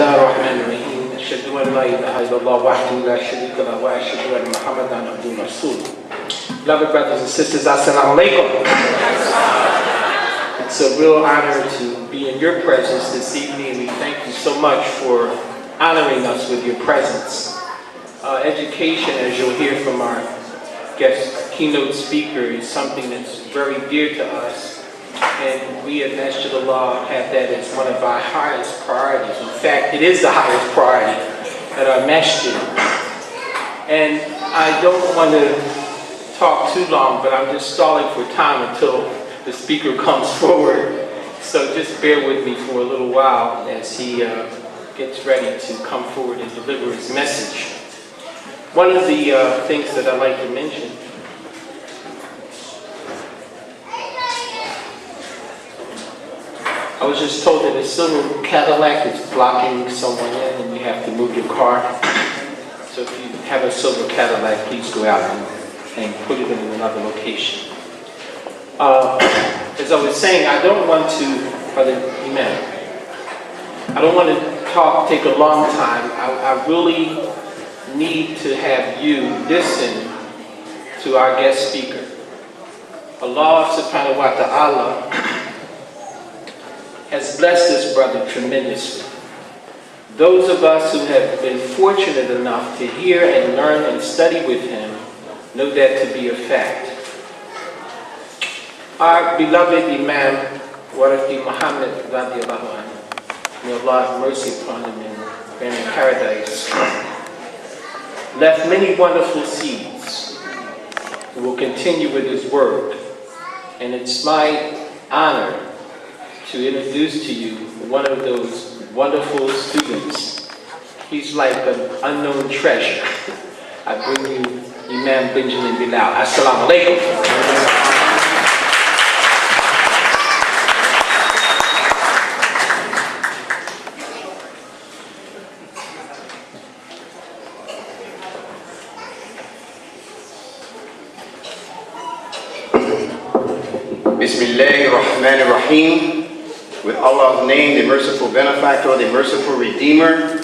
الله الرحمن الرحيم أشهد أن لا إله إلا الله وحده لا شريك له وأشهد أن محمدا عبده ورسوله. Beloved brothers and sisters, assalamu alaikum. It's a real honor to be in your presence this evening. We thank you so much for honoring us with your presence. Education, as you'll hear from our guest keynote speaker, is something that's very dear to us. And we at Masjid Allah have that as one of our highest priorities. In fact, it is the highest priority at our masjid. And I don't want to talk too long, but I'm just stalling for time until the speaker comes forward. So just bear with me for a little while as he gets ready to come forward and deliver his message. One of the things that I'd like to mention, I was just told that a silver Cadillac is blocking someone in and you have to move your car. So if you have a silver Cadillac, please go out and put it in another location. As I was saying, I don't want to, Brother Imam, I don't want to take a long time. I really need to have you listen to our guest speaker. Allah subhanahu wa ta'ala has blessed this brother tremendously. Those of us who have been fortunate enough to hear and learn and study with him know that to be a fact. Our beloved Imam, Warati Muhammad radiallahu anhu, may Allah have mercy upon him and grant him paradise, left many wonderful seeds who will continue with his work. And it's my honor to introduce to you one of those wonderful students. He's like an unknown treasure. I bring you Imam Benjamin Bilal. Assalamu alaikum. Bismillahir Rahmanir Rahim. With Allah's name, the merciful benefactor, the merciful redeemer.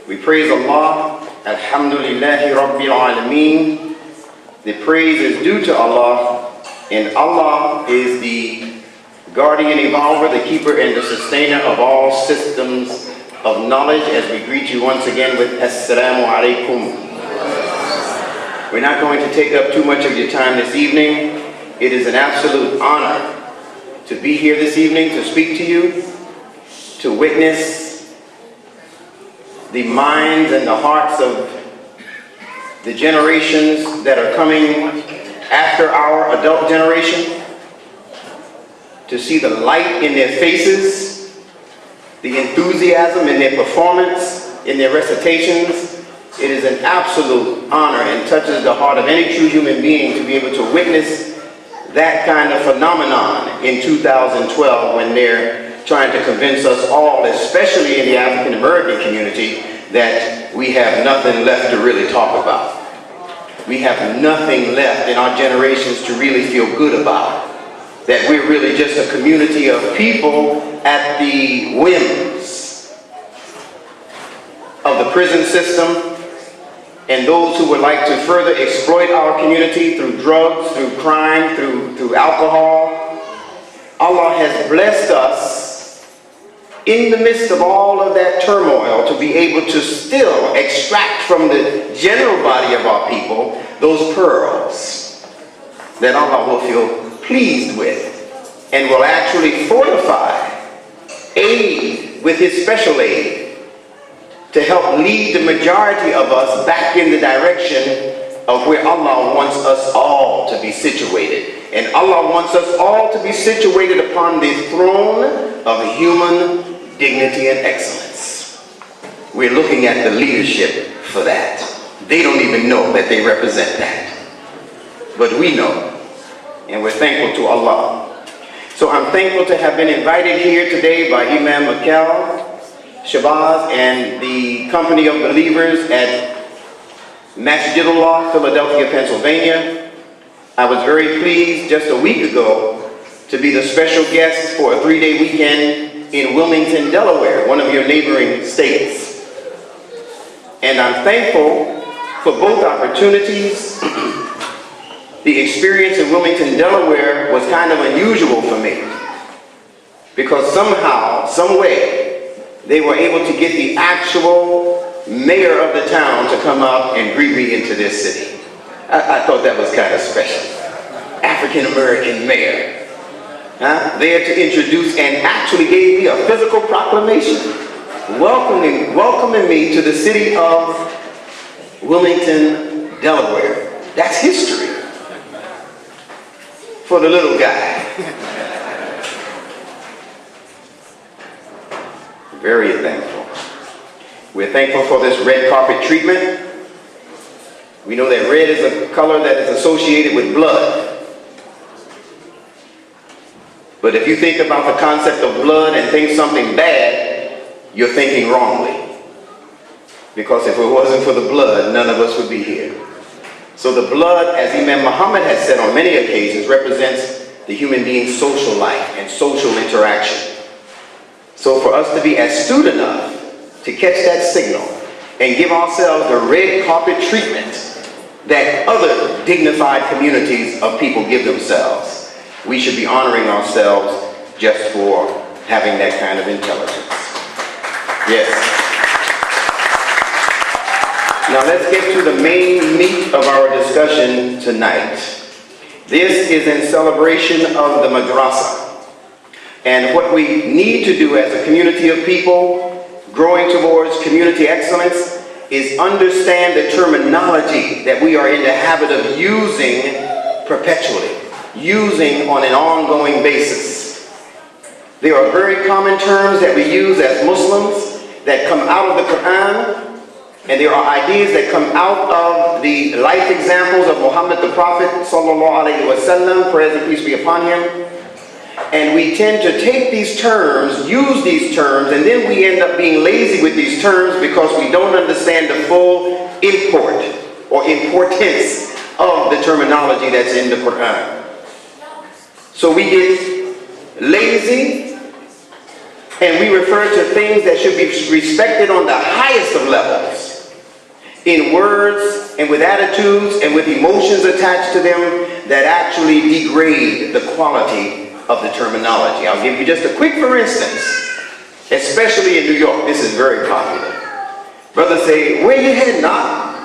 We praise Allah. Alhamdulillahi Rabbil Alameen. The praise is due to Allah, and Allah is the guardian evolver, the keeper and the sustainer of all systems of knowledge, as we greet you once again with Assalamu Alaikum. We're not going to take up too much of your time this evening. It is an absolute honor to be here this evening, to speak to you, to witness the minds and the hearts of the generations that are coming after our adult generation, to see the light in their faces, the enthusiasm in their performance, in their recitations. It is an absolute honor and touches the heart of any true human being to be able to witness that kind of phenomenon in 2012 when they're trying to convince us all, especially in the African American community, that we have nothing left to really talk about. We have nothing left in our generations to really feel good about. That we're really just a community of people at the whims of the prison system and those who would like to further exploit our community through drugs, through crime, through alcohol. Allah has blessed us in the midst of all of that turmoil to be able to still extract from the general body of our people those pearls that Allah will feel pleased with and will actually fortify, aid with His special aid, to help lead the majority of us back in the direction of where Allah wants us all to be situated. And Allah wants us all to be situated upon the throne of human dignity and excellence. We're looking at the leadership for that. They don't even know that they represent that. But we know, and we're thankful to Allah. So I'm thankful to have been invited here today by Imam Mikel Shabazz and the company of believers at Masjidullah, Philadelphia, Pennsylvania. I was very pleased just a week ago to be the special guest for a 3-day weekend in Wilmington, Delaware, one of your neighboring states. And I'm thankful for both opportunities. The experience in Wilmington, Delaware was kind of unusual for me because somehow, some way, they were able to get the actual mayor of the town to come up and greet me into this city. I thought that was kind of special. African-American mayor. There to introduce and actually gave me a physical proclamation welcoming me to the city of Wilmington, Delaware. That's history for the little guy. Very thankful. We're thankful for this red carpet treatment. We know that red is a color that is associated with blood. But if you think about the concept of blood and think something bad, you're thinking wrongly. Because if it wasn't for the blood, none of us would be here. So the blood, as Imam Muhammad has said on many occasions, represents the human being's social life and social interaction. So for us to be astute enough to catch that signal and give ourselves the red carpet treatment that other dignified communities of people give themselves, we should be honoring ourselves just for having that kind of intelligence. Yes. Now let's get to the main meat of our discussion tonight. This is in celebration of the madrasa. And what we need to do as a community of people growing towards community excellence is understand the terminology that we are in the habit of using perpetually, using on an ongoing basis. There are very common terms that we use as Muslims that come out of the Quran, and there are ideas that come out of the life examples of Muhammad the Prophet sallallahu alaihi wasallam, praise and peace be upon him. And we tend to take these terms, use these terms, and then we end up being lazy with these terms because we don't understand the full import or importance of the terminology that's in the Quran. So we get lazy and we refer to things that should be respected on the highest of levels, in words and with attitudes and with emotions attached to them that actually degrade the quality of the terminology. I'll give you just a quick for instance, especially in New York. This is very popular. Brothers say, where you heading now?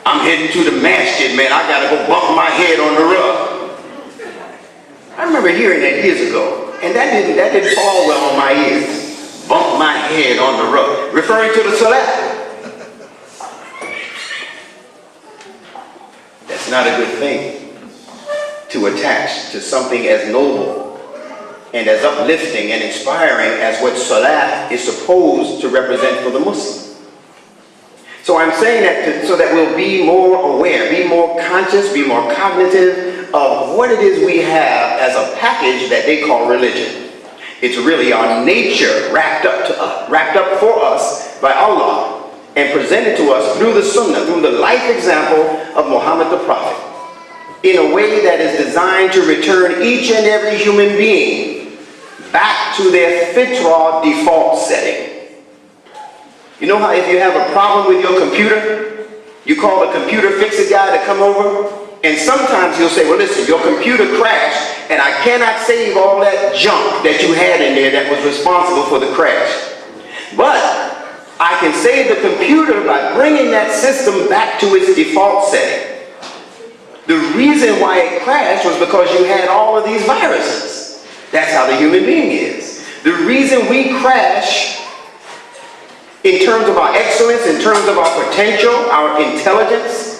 I'm heading to the masjid, man. I gotta go bump my head on the rug. I remember hearing that years ago, and that didn't fall well on my ears. Bump my head on the rug, referring to the salat. That's not a good thing to attach to something as noble and as uplifting and inspiring as what salat is supposed to represent for the Muslim. So I'm saying that so that we'll be more aware, be more conscious, be more cognitive of what it is we have as a package that they call religion. It's really our nature wrapped up for us by Allah and presented to us through the Sunnah, through the life example of Muhammad the Prophet, in a way that is designed to return each and every human being back to their fitrah default setting. You know how if you have a problem with your computer, you call the computer fix-it guy to come over, and sometimes he'll say, well listen, your computer crashed and I cannot save all that junk that you had in there that was responsible for the crash. But I can save the computer by bringing that system back to its default setting. The reason why it crashed was because you had all of these viruses. That's how the human being is. The reason we crash in terms of our excellence, in terms of our potential, our intelligence,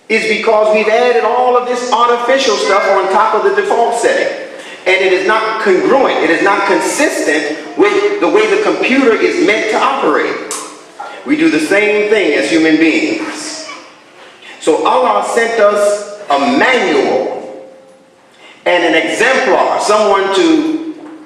is because we've added all of this artificial stuff on top of the default setting. And it is not congruent, it is not consistent with the way the computer is meant to operate. We do the same thing as human beings. So Allah sent us a manual and an exemplar, someone to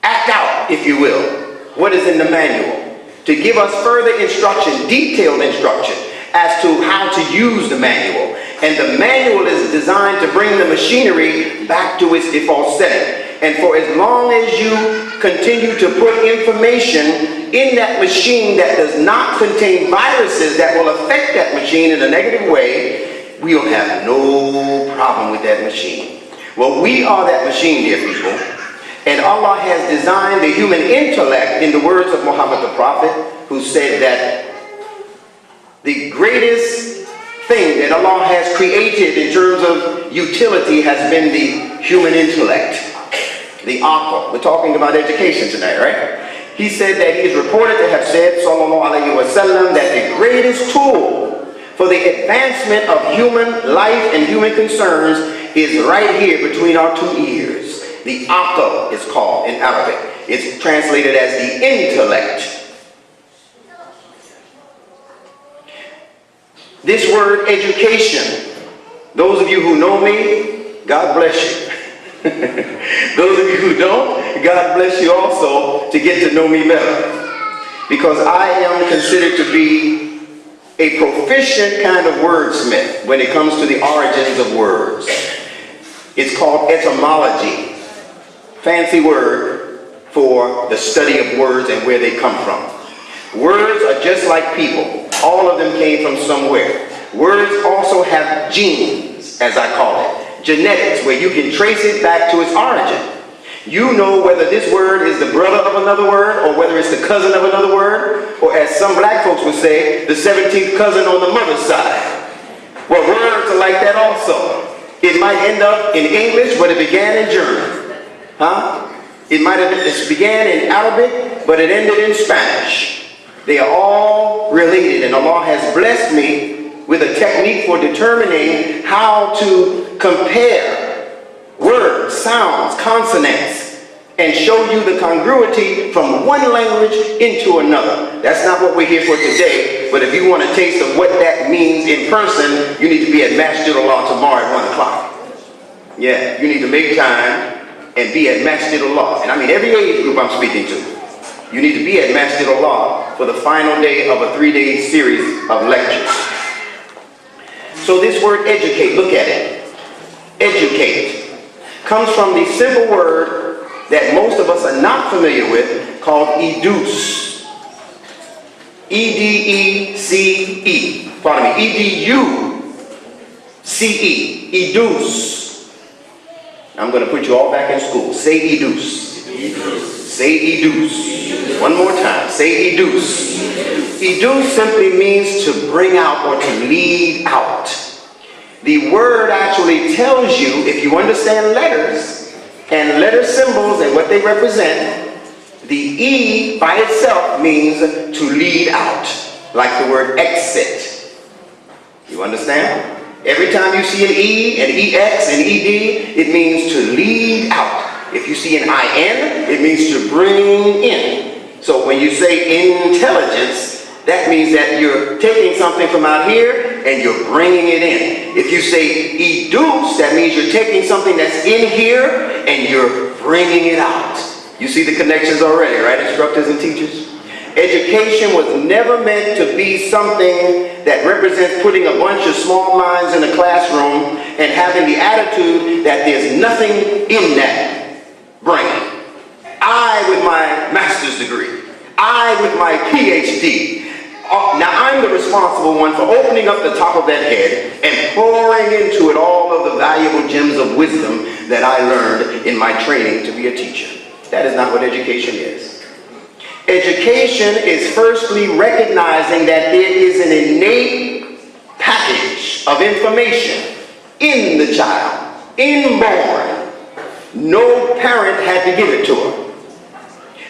act out, if you will, what is in the manual, to give us further instruction, detailed instruction as to how to use the manual. And the manual is designed to bring the machinery back to its default setting. And for as long as you continue to put information in that machine that does not contain viruses that will affect that machine in a negative way, we'll have no problem with that machine. Well, we are that machine, dear people. And Allah has designed the human intellect, in the words of Muhammad the Prophet, who said that the greatest thing that Allah has created in terms of utility has been the human intellect, the aql. We're talking about education tonight, right? He said that he is reported to have said, sallallahu alayhi wa sallam, that the greatest tool for the advancement of human life and human concerns is right here between our two ears. The aql is called in Arabic. It's translated as the intellect. This word education, those of you who know me, God bless you. Those of you who don't, God bless you also to get to know me better. Because I am considered to be a proficient kind of wordsmith when it comes to the origins of words. It's called etymology. Fancy word for the study of words and where they come from. Words are just like people. All of them came from somewhere. Words also have genes, as I call it. Genetics, where you can trace it back to its origin. You know whether this word is the brother of another word, or whether it's the cousin of another word, or as some black folks would say, the 17th cousin on the mother's side. Well, words are like that also. It might end up in English, but it began in German. It began in Arabic, but it ended in Spanish. They are all related, and Allah has blessed me with a technique for determining how to compare words, sounds, consonants, and show you the congruity from one language into another. That's not what we're here for today, but if you want a taste of what that means in person, you need to be at Masjid Allah tomorrow at 1 o'clock. Yeah, you need to make time and be at Masjid Allah. And I mean every age group I'm speaking to. You need to be at Masjid Allah for the final day of a 3-day series of lectures. So this word educate, look at it. Educate comes from the simple word that most of us are not familiar with called educe. E-D-E-C-E. Pardon me, E-D-U-C-E. Educe. I'm going to put you all back in school. Say educe. Say educe. One more time. Say educe. Educe simply means to bring out or to lead out. The word actually tells you, if you understand letters and letter symbols and what they represent, the E by itself means to lead out, like the word exit. You understand? Every time you see an E, an EX, an ED, it means to lead out. If you see an IN, it means to bring in. So when you say intelligence, that means that you're taking something from out here and you're bringing it in. If you say educe, that means you're taking something that's in here and you're bringing it out. You see the connections already, right, instructors and teachers? Education was never meant to be something that represents putting a bunch of small minds in a classroom and having the attitude that there's nothing in that brain. I with my master's degree. I with my PhD. Now I'm the responsible one for opening up the top of that head and pouring into it all of the valuable gems of wisdom that I learned in my training to be a teacher. That is not what education is. Education is firstly recognizing that there is an innate package of information in the child, inborn. No parent had to give it to her.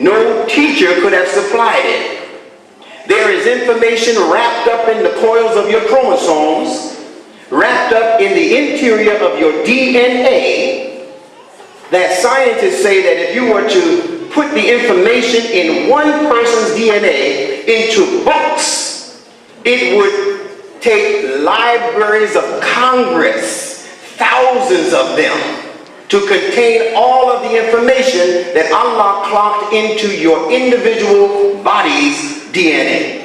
No teacher could have supplied it. There is information wrapped up in the coils of your chromosomes, wrapped up in the interior of your DNA, that scientists say that if you were to put the information in one person's DNA into books, it would take libraries of Congress, thousands of them, to contain all of the information that Allah clocked into your individual body's DNA.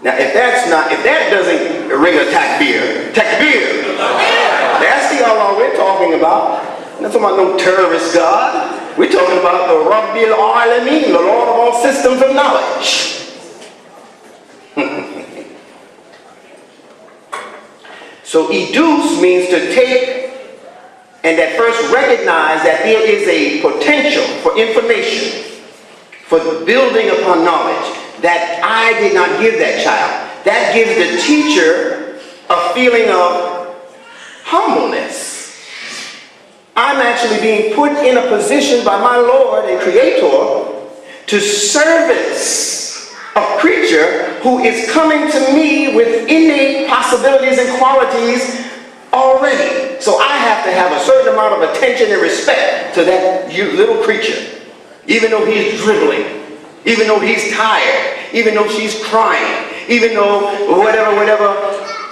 Now, if that doesn't ring a takbir, that's the Allah we're talking about. We're not talking about no terrorist God. We're talking about the Rabbil Alameen, the Lord of all systems of knowledge. So educe means to take and at first recognize that there is a potential for information, for building upon knowledge that I did not give that child. That gives the teacher a feeling of humbleness. I'm actually being put in a position by my Lord and Creator to service a creature who is coming to me with innate possibilities and qualities already. So I have to have a certain amount of attention and respect to that little creature. Even though he's dribbling, even though he's tired, even though she's crying, even though whatever,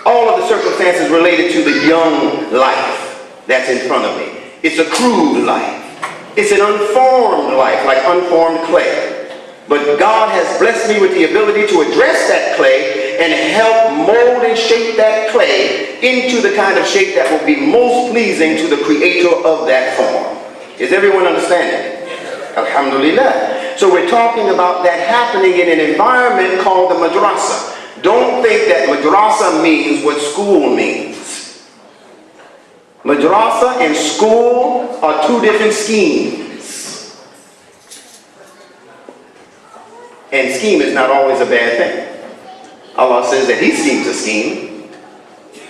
all of the circumstances related to the young life that's in front of me. It's a crude life. It's an unformed life, like unformed clay. But God has blessed me with the ability to address that clay and help mold and shape that clay into the kind of shape that will be most pleasing to the creator of that form. Is everyone understanding? Alhamdulillah. So we're talking about that happening in an environment called the madrasa. Don't think that madrasa means what school means. Madrasa and school are two different schemes. And scheme is not always a bad thing. Allah says that He schemes a scheme,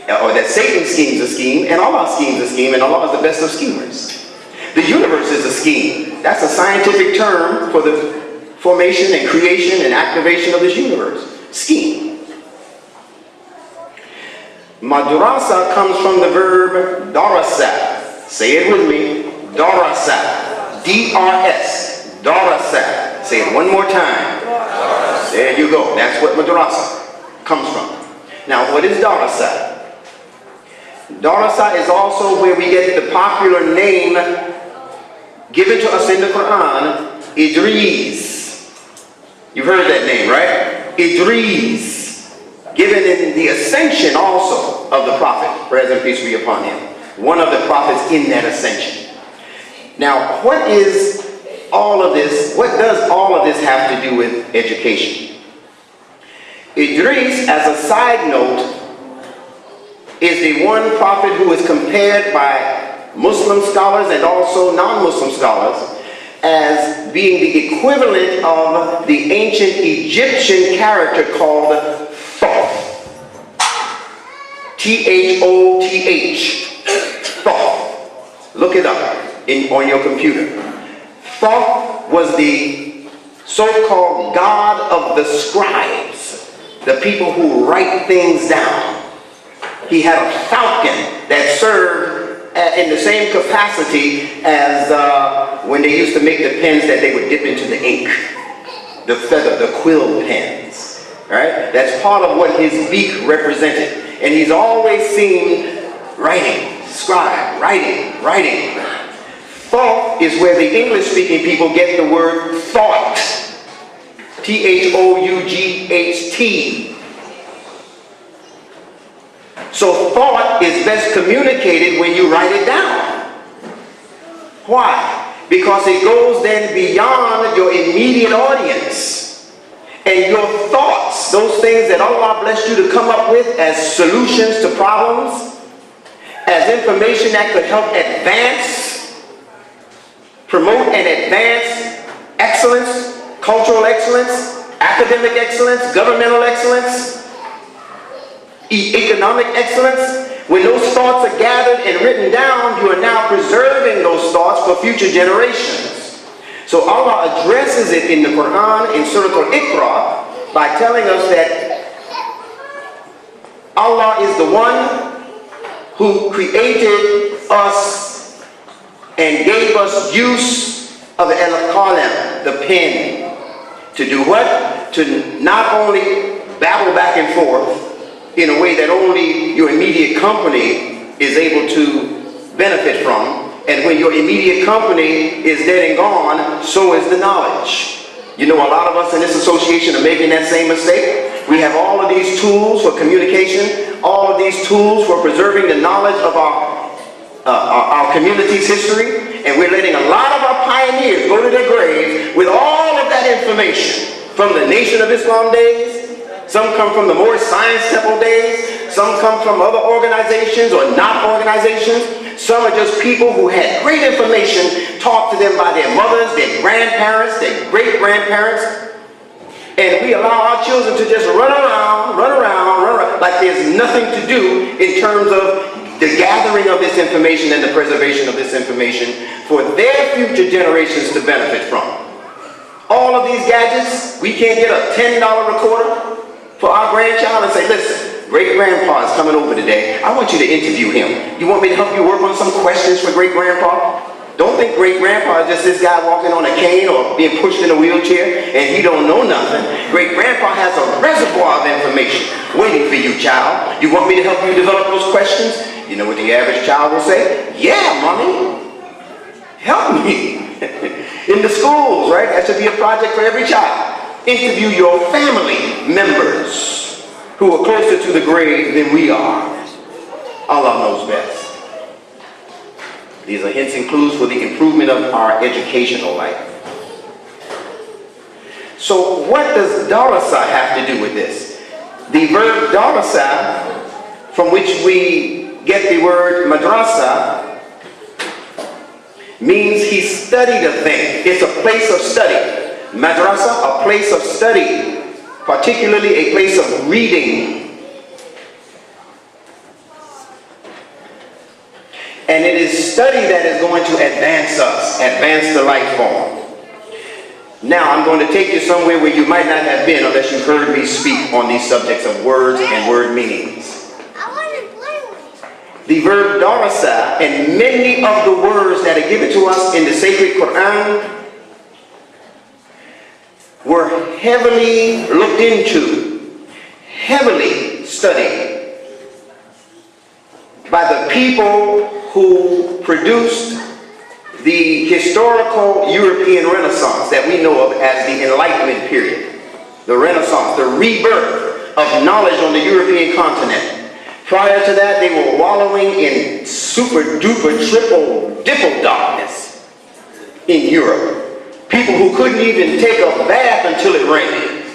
or that Satan schemes a scheme, and Allah schemes a scheme, and Allah is the best of schemers. The universe is a scheme. That's a scientific term for the formation and creation and activation of this universe. Scheme. Madrasa comes from the verb darasa. Say it with me. Darasa. D-R-S. Darasa. Say it one more time. There you go. That's what madrasa comes from. Now, what is darasa? Darasa is also where we get the popular name given to us in the Quran, Idris. You've heard that name, right? Idris. Given in the ascension also of the prophet, praise and peace be upon him. One of the prophets in that ascension. Now, what is all of this? What does all of this have to do with education? Idris, as a side note, is the one prophet who is compared by Muslim scholars and also non-Muslim scholars as being the equivalent of the ancient Egyptian character called Thoth. T-H-O-T-H. Thoth. Look it up on your computer. Thoth was the so-called god of the scribes, the people who write things down. He had a falcon that served in the same capacity as when they used to make the pens that they would dip into the ink. The feather, the quill pens. Right? That's part of what his beak represented. And he's always seen writing, scribe, writing. Thought is where the English-speaking people get the word thought. T-H-O-U-G-H-T. So thought is best communicated when you write it down. Why? Because it goes then beyond your immediate audience. And your thoughts, those things that Allah blessed you to come up with as solutions to problems, as information that could help promote and advance excellence, cultural excellence, academic excellence, governmental excellence, economic excellence. When those thoughts are gathered and written down, you are now preserving those thoughts for future generations. So Allah addresses it in the Quran in Surah Al-Iqra by telling us that Allah is the one who created us and gave us use of the al-qalam, the pen, to do what? To not only babble back and forth in a way that only your immediate company is able to benefit from, and when your immediate company is dead and gone, so is the knowledge. You know, a lot of us in this association are making that same mistake. We have all of these tools for communication, all of these tools for preserving the knowledge of our our community's history, and we're letting a lot of our pioneers go to their graves with all of that information from the Nation of Islam days. Some come from the Moorish Science Temple days. Some come from other organizations or not organizations. Some are just people who had great information taught to them by their mothers, their grandparents, their great-grandparents. And we allow our children to just run around, like there's nothing to do in terms of the gathering of this information and the preservation of this information for their future generations to benefit from. All of these gadgets, we can't get a $10 recorder for our grandchild and say, listen, great-grandpa is coming over today. I want you to interview him. You want me to help you work on some questions for great-grandpa? Don't think great-grandpa is just this guy walking on a cane or being pushed in a wheelchair and he don't know nothing. Great-grandpa has a reservoir of information waiting for you, child. You want me to help you develop those questions? You know what the average child will say? Yeah, mommy. Help me. In the schools, right? That should be a project for every child. Interview your family members who are closer to the grave than we are. Allah knows best. These are hints and clues for the improvement of our educational life. So what does darasa have to do with this? The verb darasa, from which we get the word madrasa, means he studied a thing. It's a place of study. Madrasa, a place of study, particularly a place of reading. And it is study that is going to advance us, advance the life form. Now I'm going to take you somewhere where you might not have been unless you've heard me speak on these subjects of words and word meanings. The verb darasa and many of the words that are given to us in the sacred Quran were heavily looked into, heavily studied by the people who produced the historical European Renaissance that we know of as the Enlightenment period. The Renaissance, the rebirth of knowledge on the European continent. Prior to that, they were wallowing in super duper triple dipple darkness in Europe. People who couldn't even take a bath until it rained.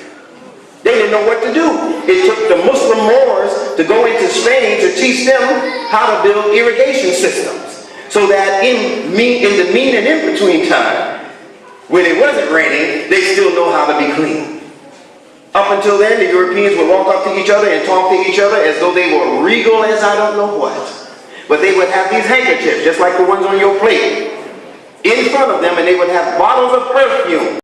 They didn't know what to do. It took the Muslim Moors to go into Spain to teach them how to build irrigation systems. So that in the mean and in between time, when it wasn't raining, they still know how to be clean. Up until then, the Europeans would walk up to each other and talk to each other as though they were regal as I don't know what. But they would have these handkerchiefs, just like the ones on your plate, in front of them, and they would have bottles of perfume.